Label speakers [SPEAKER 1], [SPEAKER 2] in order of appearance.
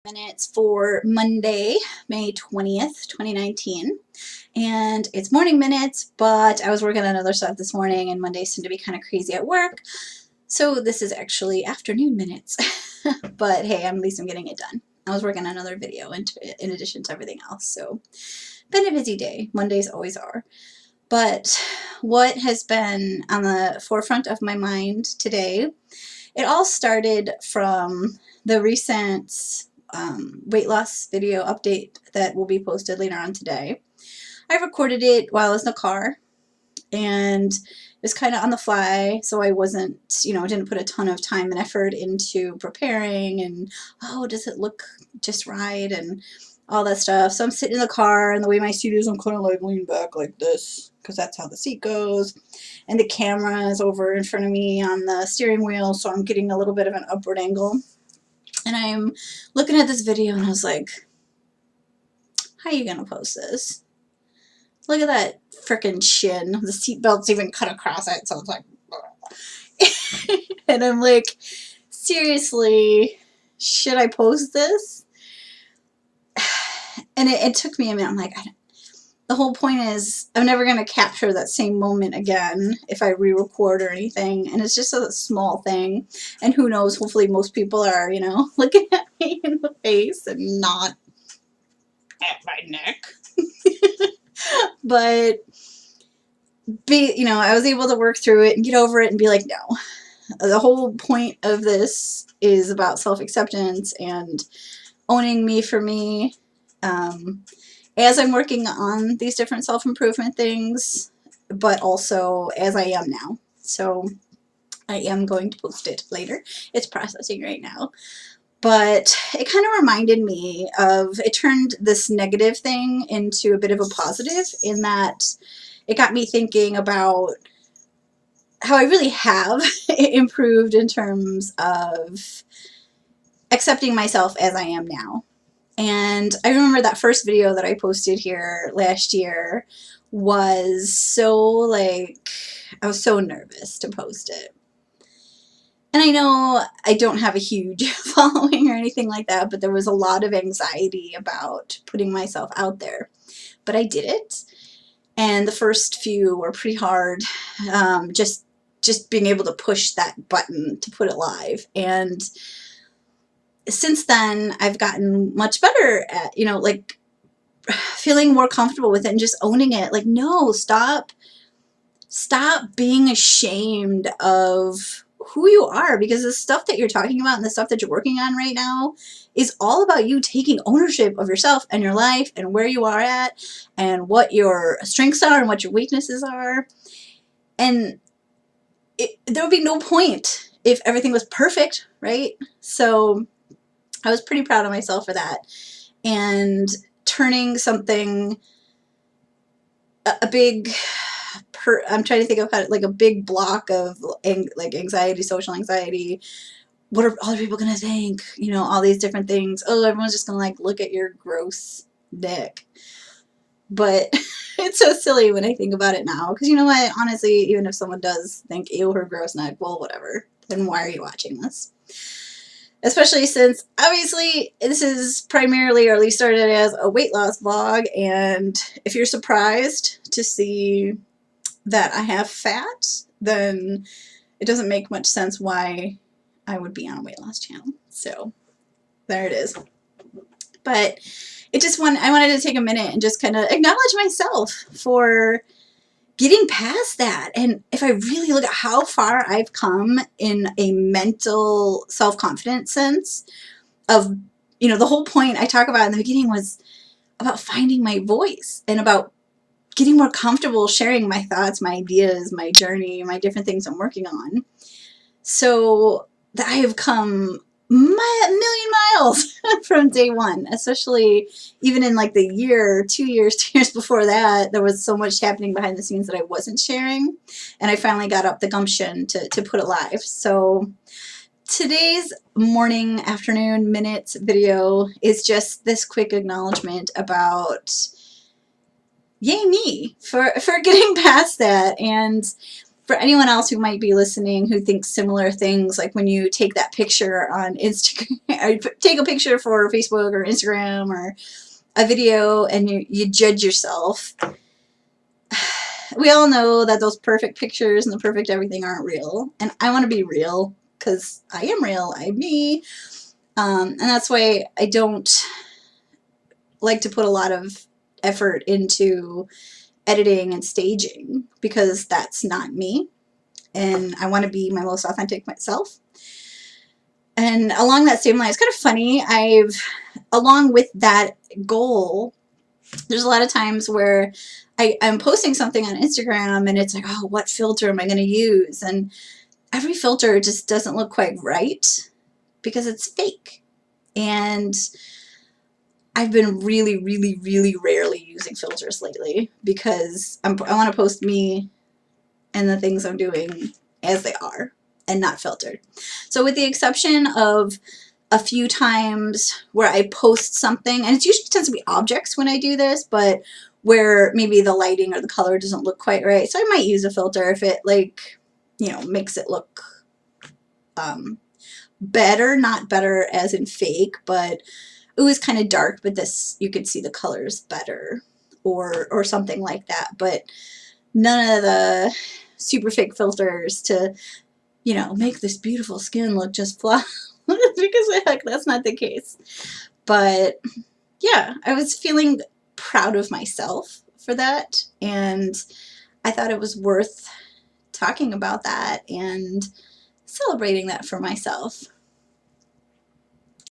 [SPEAKER 1] Minutes for Monday, May 20th, 2019. And it's morning minutes, but I was working on other stuff this morning and Mondays tend to be kind of crazy at work. So this is actually afternoon minutes. But hey, at least I'm getting it done. I was working on another video in addition to everything else. So been a busy day. Mondays always are. But what has been on the forefront of my mind today, it all started from the recent weight loss video update that will be posted later on today. I recorded it while I was in the car and it was kind of on the fly, so I wasn't, didn't put a ton of time and effort into preparing and, oh, does it look just right and all that stuff. So I'm sitting in the car, and the way my seat is, I'm kind of like leaned back like this because that's how the seat goes. And the camera is over in front of me on the steering wheel, so I'm getting a little bit of an upward angle. And I'm looking at this video and I was like, how are you going to post this? Look at that frickin' shin. The seatbelt's even cut across it, so it's like, and I'm like, seriously, should I post this? And it took me a minute. I'm like, the whole point is I'm never going to capture that same moment again if I re-record or anything. And it's just a small thing. And who knows, hopefully most people are, looking at me in the face and not at my neck. But, I was able to work through it and get over it and be like, no. The whole point of this is about self-acceptance and owning me for me. As I'm working on these different self-improvement things, but also as I am now. So I am going to post it later. It's processing right now. But it kind of reminded me of, it turned this negative thing into a bit of a positive in that it got me thinking about how I really have improved in terms of accepting myself as I am now. And I remember that first video that I posted here last year was so I was so nervous to post it. And I know I don't have a huge following or anything like that, but there was a lot of anxiety about putting myself out there. But I did it. And the first few were pretty hard, just being able to push that button to put it live. And since then, I've gotten much better at, feeling more comfortable with it and just owning it. Like, no, stop being ashamed of who you are, because the stuff that you're talking about and the stuff that you're working on right now is all about you taking ownership of yourself and your life and where you are at and what your strengths are and what your weaknesses are. And there would be no point if everything was perfect, right? So I was pretty proud of myself for that. And turning something, I'm trying to think of how, like a big block of anxiety, social anxiety. What are other people going to think? All these different things. Oh, everyone's just going to look at your gross dick. But it's so silly when I think about it now. Because you know what? Honestly, even if someone does think, ew, her gross neck, well, whatever. Then why are you watching this? Especially since, obviously, this is primarily, or at least started as, a weight loss vlog. And if you're surprised to see that I have fat, then it doesn't make much sense why I would be on a weight loss channel. So there it is. But I wanted to take a minute and just kind of acknowledge myself for getting past that. And if I really look at how far I've come in a mental self-confidence sense of, the whole point I talk about in the beginning was about finding my voice and about getting more comfortable sharing my thoughts, my ideas, my journey, my different things I'm working on. So that I have come a million miles from day one, especially even in the year, 2 years, 2 years before that, there was so much happening behind the scenes that I wasn't sharing. And I finally got up the gumption to put it live. So today's morning, afternoon, minutes video is just this quick acknowledgement about yay me for getting past that and for anyone else who might be listening who thinks similar things, like when you take that picture on Instagram, or take a picture for Facebook or Instagram or a video and you judge yourself, we all know that those perfect pictures and the perfect everything aren't real. And I want to be real because I am real. I'm me. And that's why I don't like to put a lot of effort into editing and staging, because that's not me. And I want to be my most authentic myself. And along that same line, it's kind of funny, along with that goal, there's a lot of times where I'm posting something on Instagram and it's like, oh, what filter am I going to use? And every filter just doesn't look quite right because it's fake. And I've been really, really, really rarely using filters lately because I want to post me and the things I'm doing as they are and not filtered. So with the exception of a few times where I post something, and it usually tends to be objects when I do this, but where maybe the lighting or the color doesn't look quite right. So I might use a filter if it, like, you know, makes it look better, not better as in fake, but it was kind of dark, but this, you could see the colors better or something like that. But none of the super fake filters to, you know, make this beautiful skin look just flawless, because heck, that's not the case. But yeah, I was feeling proud of myself for that, and I thought it was worth talking about that and celebrating that for myself.